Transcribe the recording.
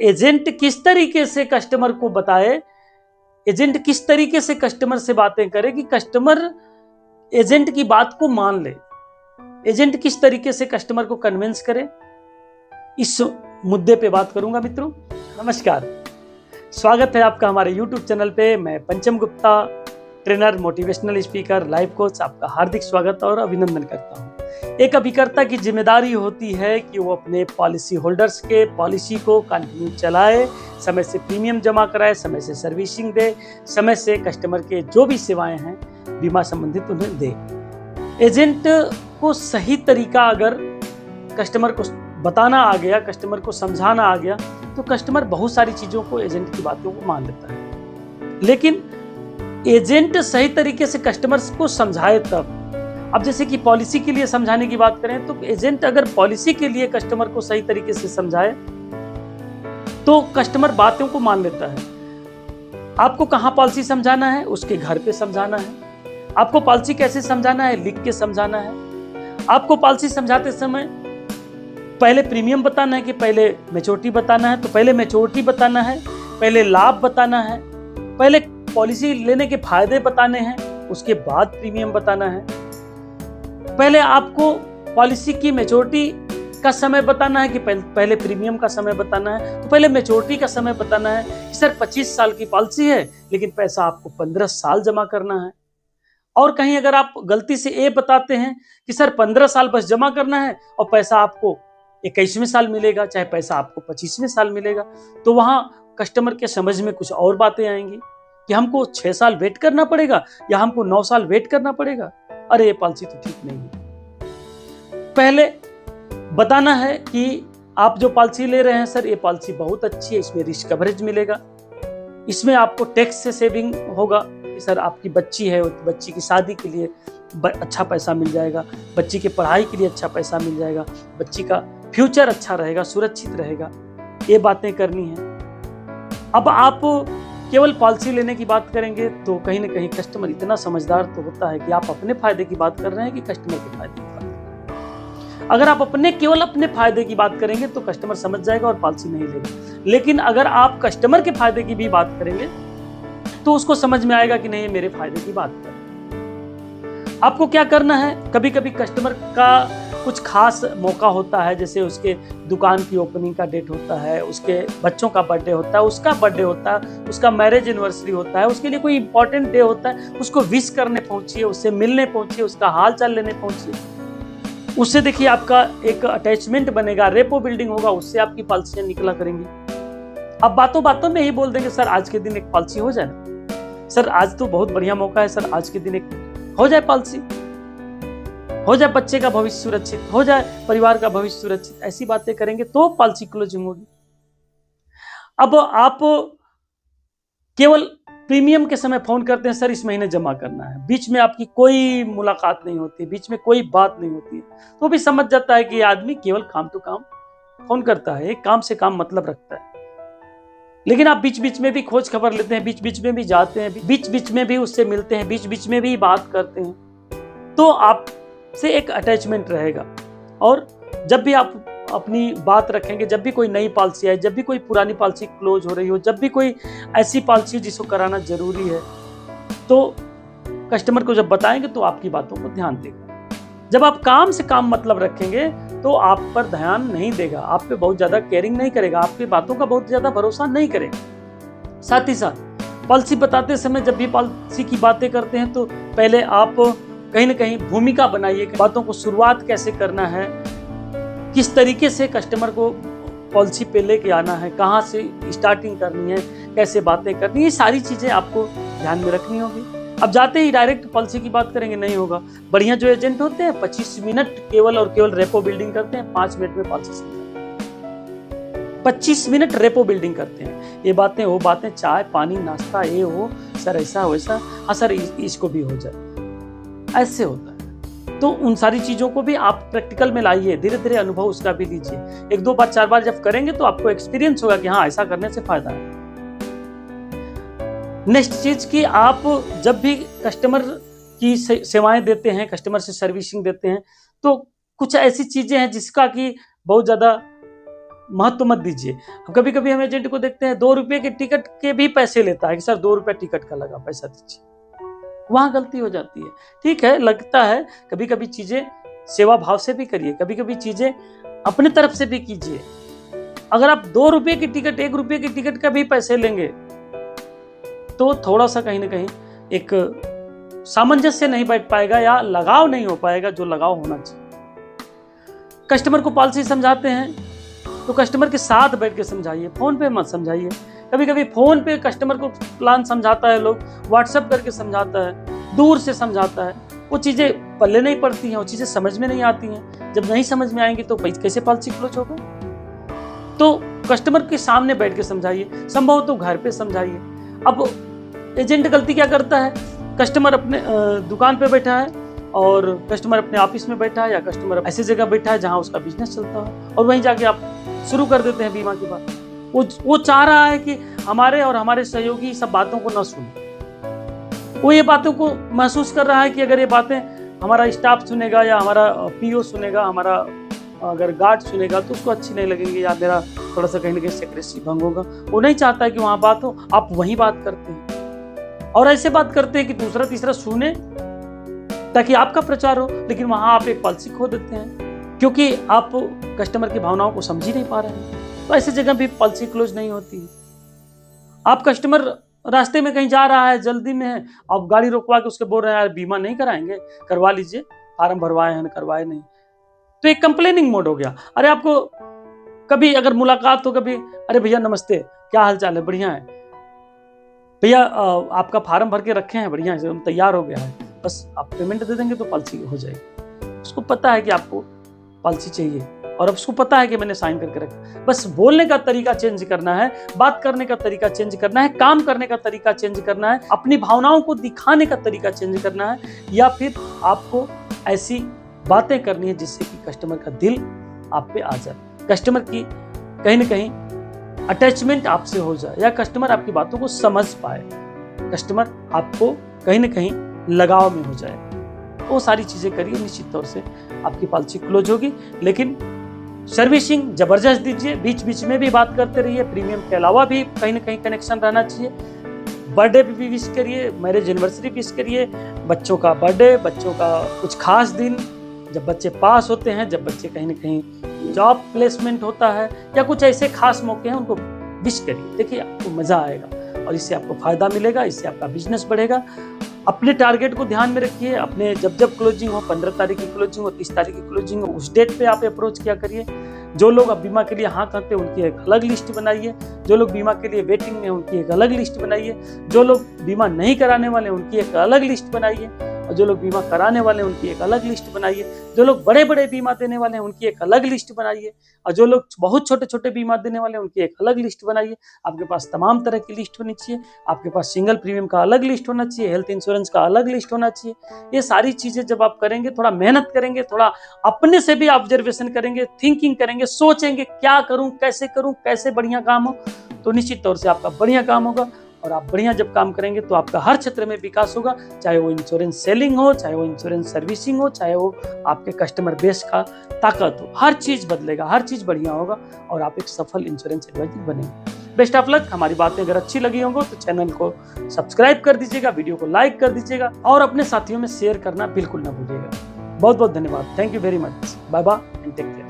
Agent किस तरीके से कस्टमर को बताए, एजेंट किस तरीके से कस्टमर से बातें करे कि कस्टमर एजेंट की बात को मान ले, एजेंट किस तरीके से कस्टमर को कन्विंस करे, इस मुद्दे पे बात करूंगा मित्रों। नमस्कार, स्वागत है आपका हमारे YouTube चैनल पे। मैं पंचम Gupta, trainer, motivational speaker, life coach, आपका हार्दिक स्वागत और अभिनंदन करता हूं। एक अभिकर्ता की जिम्मेदारी होती है कि वो अपने पॉलिसी होल्डर्स के पॉलिसी को कंटिन्यू चलाए, समय से प्रीमियम जमा कराए, समय से सर्विसिंग दे, समय से कस्टमर के जो भी सेवाएं हैं बीमा संबंधित उन्हें दे। एजेंट को सही तरीका अगर कस्टमर को बताना आ गया, कस्टमर को समझाना आ गया, तो कस्टमर बहुत सारी चीजों को, एजेंट की बातों को मान लेता है। लेकिन एजेंट सही तरीके से कस्टमर्स को समझाए तब। अब जैसे कि पॉलिसी के लिए समझाने की बात करें तो एजेंट अगर पॉलिसी के लिए कस्टमर को सही तरीके से समझाए तो कस्टमर बातों को मान लेता है। आपको कहां पॉलिसी समझाना है, उसके घर पे समझाना है। आपको पॉलिसी कैसे समझाना है, लिख के समझाना है। आपको पॉलिसी समझाते समय पहले प्रीमियम बताना है कि पहले मैच्योरिटी बताना है, तो पहले मैच्योरिटी बताना है, पहले लाभ बताना है, पहले पॉलिसी लेने के फायदे बताने हैं, उसके बाद प्रीमियम बताना है। पहले आपको पॉलिसी की मैच्योरिटी का समय बताना है कि पहले प्रीमियम का समय बताना है। तो पहले मैच्योरिटी का समय बताना है कि सर 25 साल की पॉलिसी है लेकिन पैसा आपको 15 साल जमा करना है। और कहीं अगर आप गलती से ये बताते हैं कि सर 15 साल बस जमा करना है और पैसा आपको 21वें साल मिलेगा, चाहे पैसा आपको 25वें साल मिलेगा, तो वहां कस्टमर के समझ में कुछ और बातें आएंगी कि हमको 6 साल वेट करना पड़ेगा या हमको 9 साल वेट करना पड़ेगा। अरे ये पॉलिसी तो ठीक नहीं है। पहले बताना है कि आप जो पॉलिसी ले रहे हैं सर, ये पॉलिसी बहुत अच्छी है, इसमें रिस्क कवरेज मिलेगा, इसमें आपको टैक्स से सेविंग होगा। सर आपकी बच्ची है, बच्ची की शादी के लिए अच्छा पैसा मिल जाएगा, बच्ची की पढ़ाई के लिए अच्छा पैसा मिल जाएगा, बच्ची का फ्यूचर अच्छा रहेगा, सुरक्षित रहेगा। ये बातें करनी है। अब आप केवल पॉलिसी लेने की बात करेंगे तो कहीं ना कहीं कस्टमर इतना समझदार तो होता है कि आप अपने फायदे की बात कर रहे हैं कि कस्टमर के फायदे की बात कर रहे हैं। अगर आप केवल अपने फायदे की बात करेंगे तो कस्टमर समझ जाएगा और पॉलिसी नहीं लेगा। लेकिन अगर आप कस्टमर के फायदे की भी बात करेंगे तो उसको समझ में आएगा कि नहीं, मेरे फायदे की बात कर। आपको क्या करना है, कभी कभी कस्टमर का कुछ खास मौका होता है, जैसे उसके दुकान की ओपनिंग का डेट होता है, उसके बच्चों का बर्थडे होता है, उसका बर्थडे होता है, उसका मैरिज एनिवर्सरी होता है, उसके लिए कोई इंपॉर्टेंट डे होता है, उसको विश करने पहुंचिए, उससे मिलने पहुंचिए, उसका हाल चाल लेने पहुंचिए। उससे देखिए आपका एक अटैचमेंट बनेगा, रेपो बिल्डिंग होगा, उससे आपकी पॉलिसियां निकला करेंगी। अब बातों बातों में ही बोल देंगे सर आज के दिन एक पॉलिसी हो जाए, सर आज तो बहुत बढ़िया मौका है, सर आज के दिन एक हो जाए पॉलिसी, हो जाए बच्चे का भविष्य सुरक्षित, हो जाए परिवार का भविष्य सुरक्षित। ऐसी बातें करेंगे तो पॉलिसी क्लोजिंग होगी। अब आप केवल प्रीमियम के समय फोन करते हैं, सर इस महीने जमा करना है, बीच में आपकी कोई मुलाकात नहीं होती, बीच में कोई बात नहीं होती है, तो भी समझ जाता है कि ये आदमी केवल काम टू काम फोन करता है, एक काम से काम मतलब रखता है। लेकिन आप बीच बीच में भी खोज खबर लेते हैं, बीच बीच में भी जाते हैं, बीच बीच में भी उससे मिलते हैं, बीच बीच में भी बात करते हैं, तो आप से एक अटैचमेंट रहेगा। और जब भी आप अपनी बात रखेंगे, जब भी कोई नई पॉलिसी आए, जब भी कोई पुरानी पॉलिसी क्लोज हो रही हो, जब भी कोई ऐसी पॉलिसी जिसको कराना जरूरी है, तो कस्टमर को जब बताएंगे तो आपकी बातों को ध्यान देगा। जब आप काम से काम मतलब रखेंगे तो आप पर ध्यान नहीं देगा, आप पे बहुत ज्यादा केयरिंग नहीं करेगा, आपकी बातों का बहुत ज्यादा भरोसा नहीं करेगा। साथ ही साथ पॉलिसी बताते समय जब भी पॉलिसी की बातें करते हैं तो पहले आप कहीं ना कहीं भूमिका बनाइए, बातों को शुरुआत कैसे करना है, किस तरीके से कस्टमर को पॉलिसी पे लेके आना है, कहाँ से स्टार्टिंग करनी है, कैसे बातें करनी है, ये सारी चीजें आपको ध्यान में रखनी होगी। अब जाते ही डायरेक्ट पॉलिसी की बात करेंगे नहीं होगा। बढ़िया जो एजेंट होते हैं 25 मिनट केवल और केवल रेपो बिल्डिंग करते हैं, 5 मिनट में पॉलिसी समझाते हैं। 25 मिनट रेपो बिल्डिंग करते हैं, ये बातें वो बातें, चाय पानी नाश्ता ये हो, सर ऐसा वैसा, हाँ सर इसको भी हो जाए, ऐसे होता है। तो उन सारी चीजों को भी आप प्रैक्टिकल में लाइए, धीरे धीरे अनुभव उसका भी लीजिए। 1 2 बार 4 बार जब करेंगे तो आपको एक्सपीरियंस होगा कि हाँ ऐसा करने से फायदा है। नेक्स्ट चीज कि आप जब भी कस्टमर की सेवाएं देते हैं, कस्टमर से सर्विसिंग देते हैं, तो कुछ ऐसी चीजें हैं जिसका कि बहुत ज्यादा महत्व मत दीजिए। कभी कभी हम एजेंट को देखते हैं 2 रुपए के टिकट के भी पैसे लेता है कि सर 2 रुपए टिकट का लगा, पैसा दीजिए। वहां गलती हो जाती है। ठीक है, लगता है कभी कभी चीजें सेवा भाव से भी करिए, कभी कभी चीजें अपने तरफ से भी कीजिए। अगर आप 2 रुपए की टिकट, 1 रुपए की टिकट का भी पैसे लेंगे तो थोड़ा सा कहीं ना कहीं एक सामंजस्य नहीं बैठ पाएगा या लगाव नहीं हो पाएगा जो लगाव होना चाहिए। कस्टमर को पॉलिसी समझाते हैं तो कस्टमर के साथ बैठ के समझाइए, फोन पे मत समझाइए। कभी कभी फोन पे कस्टमर को प्लान समझाता है लोग, व्हाट्सएप करके समझाता है, दूर से समझाता है, वो चीजें पल्ले नहीं पड़ती हैं, वो चीजें समझ में नहीं आती हैं। जब नहीं समझ में आएंगी तो कैसे पॉलिसी क्लोज होगा? तो कस्टमर के सामने बैठ के समझाइए, संभव तो घर पे समझाइए। अब एजेंट गलती क्या करता है, कस्टमर अपने दुकान पे बैठा है और कस्टमर अपने ऑफिस में बैठा है या कस्टमर ऐसी जगह बैठा है जहां उसका बिजनेस चलता है और वहीं जाके आप शुरू कर देते हैं बीमा की बात। वो चाह रहा है कि हमारे और हमारे सहयोगी सब बातों को न सुने। वो ये बातों को महसूस कर रहा है कि अगर ये बातें हमारा स्टाफ सुनेगा या हमारा पीओ सुनेगा, हमारा अगर गार्ड सुनेगा तो उसको अच्छी नहीं लगेंगी या मेरा थोड़ा सा कहीं ना कहीं सेक्रेसी भंग होगा। वो नहीं चाहता है कि वहां बात हो, आप वहीं बात करते हैं और ऐसे बात करते हैं कि दूसरा तीसरा सुने ताकि आपका प्रचार हो, लेकिन वहां आप एक पॉलिसी खो देते हैं क्योंकि आप कस्टमर की भावनाओं को समझ ही नहीं पा रहे हैं। तो ऐसी जगह भी पॉलिसी क्लोज नहीं होती है। आप कस्टमर रास्ते में कहीं जा रहा है, जल्दी में है, आप गाड़ी रोकवा के उसके बोल रहे हैं यार बीमा नहीं कराएंगे, करवा लीजिए, फार्म भरवाए हैं करवाए नहीं, तो एक कंप्लेनिंग मोड हो गया। अरे आपको कभी अगर मुलाकात हो, कभी अरे भैया नमस्ते, क्या हाल चाल है, बढ़िया है भैया, आपका फार्म भर के रखे हैं, बढ़िया है, तैयार हो गया है, बस आप पेमेंट दे देंगे तो पॉलिसी हो जाएगी। उसको पता है कि आपको पॉलिसी चाहिए और अब उसको पता है कि मैंने साइन करके रखा। बस बोलने का तरीका चेंज करना है, बात करने का तरीका चेंज करना है, काम करने का तरीका चेंज करना है, अपनी भावनाओं को दिखाने का तरीका चेंज करना है, या फिर आपको ऐसी बातें करनी है जिससे कि कस्टमर का दिल आप पे आ जाए, कस्टमर की कहीं ना कहीं अटैचमेंट आपसे हो जाए या कस्टमर आपकी बातों को समझ पाए, कस्टमर आपको कहीं ना कहीं लगाव में हो जाए। वो सारी चीजें करिए, निश्चित तौर से आपकी पॉलिसी क्लोज होगी। लेकिन सर्विसिंग जबरदस्त दीजिए, बीच बीच में भी बात करते रहिए, प्रीमियम के अलावा भी कहीं ना कहीं कनेक्शन रहना चाहिए। बर्थडे पे भी विश करिए, मैरिज एनिवर्सरी विश करिए, बच्चों का बर्थडे, बच्चों का कुछ खास दिन, जब बच्चे पास होते हैं, जब बच्चे कहीं ना कहीं जॉब प्लेसमेंट होता है या कुछ ऐसे खास मौके हैं, उनको विश करिए। देखिए आपको मजा आएगा और इससे आपको फायदा मिलेगा, इससे आपका बिजनेस बढ़ेगा। अपने टारगेट को ध्यान में रखिए, अपने जब क्लोजिंग हो, 15 तारीख की क्लोजिंग हो, 30 तारीख की क्लोजिंग हो, उस डेट पे आप अप्रोच किया करिए। जो लोग अब बीमा के लिए हाँ करते हैं उनकी एक अलग लिस्ट बनाइए, जो लोग बीमा के लिए वेटिंग में उनकी एक अलग लिस्ट बनाइए, जो लोग बीमा नहीं कराने वाले उनकी एक अलग लिस्ट बनाइए, और जो लोग बीमा कराने वाले उनकी एक अलग लिस्ट बनाइए, जो लोग बड़े बड़े बीमा देने वाले हैं उनकी एक अलग लिस्ट बनाइए, और जो लोग बहुत छोटे छोटे बीमा देने वाले हैं उनकी एक अलग लिस्ट बनाइए। आपके पास तमाम तरह की लिस्ट होनी चाहिए, आपके पास सिंगल प्रीमियम का अलग लिस्ट होना चाहिए, हेल्थ इंश्योरेंस का अलग लिस्ट होना चाहिए। ये सारी चीजें जब आप करेंगे, थोड़ा मेहनत करेंगे, थोड़ा अपने से भी ऑब्जर्वेशन करेंगे, थिंकिंग करेंगे, सोचेंगे क्या करूं, कैसे बढ़िया काम हो, तो निश्चित तौर से आपका बढ़िया काम होगा। और आप बढ़िया जब काम करेंगे तो आपका हर क्षेत्र में विकास होगा, चाहे वो इंश्योरेंस सेलिंग हो, चाहे वो इंश्योरेंस सर्विसिंग हो, चाहे वो आपके कस्टमर बेस का ताकत हो, हर चीज बदलेगा, हर चीज बढ़िया होगा और आप एक सफल इंश्योरेंस एडवाइजर बनेंगे। Best of luck. हमारी बातें अगर अच्छी लगी होंगी तो चैनल को सब्सक्राइब कर दीजिएगा, वीडियो को लाइक कर दीजिएगा और अपने साथियों में शेयर करना बिल्कुल ना भूलिएगा। बहुत बहुत धन्यवाद। Thank you very much. Bye bye and take care.